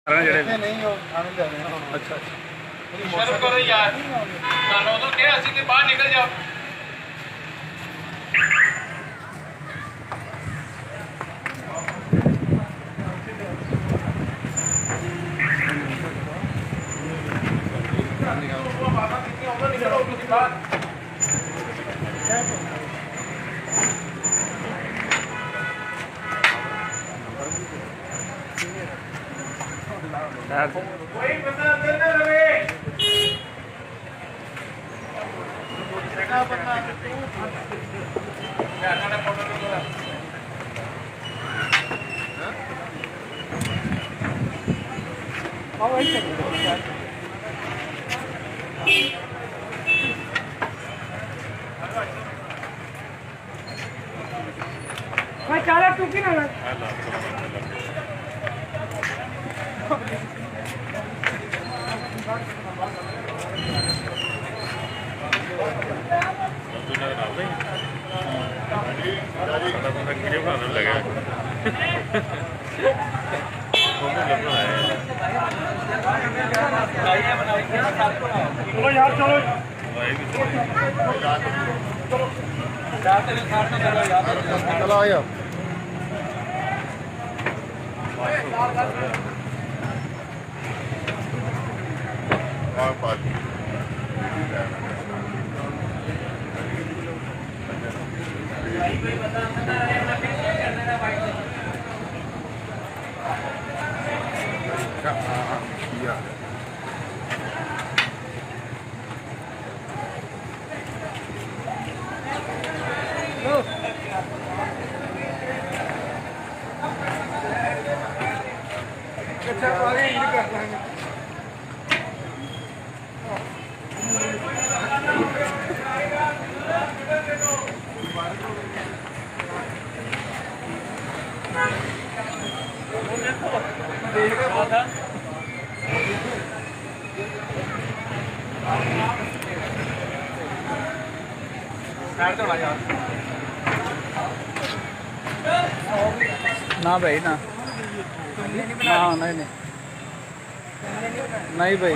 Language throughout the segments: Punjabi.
ਜਿਹੜੇ ਨਹੀਂ ਉਹ ਆਣੇ ਲੈਣੇ ਹੁਣ ਅੱਛਾ ਸ਼ਰਮ ਕਰੋ ਯਾਰ ਤੁਹਾਨੂੰ ਉਦੋਂ ਕਿਹਾ ਸੀ ਕਿ ਬਾਹਰ ਨਿਕਲ ਜਾਓ। ਕੋਈ ਬੰਦਾ ਅੰਦਰ ਨਾ ਰਵੇ। ਕਿਹੜਾ ਬੰਦਾ ਯਾਰ ਸਾਡਾ ਫੋਟੋ ਨਿਕਲਦਾ ਆਓ ਇੱਥੇ ਮੈਂ ਚਾਲਾ ਟੁਕੀ ਨਾ ਲਾ चलो यार चलो चलो आया अच्छा आगे ये कर लेंगे ना भाई ना ना नहीं नहीं नहीं भाई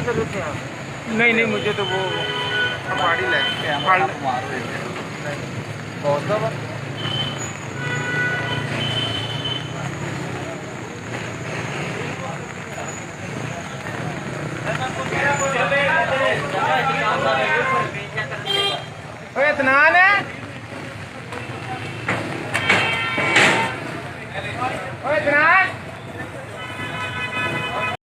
नहीं नहीं मुझे तो वो पहाड़ी लगे बहुत दबा इतना है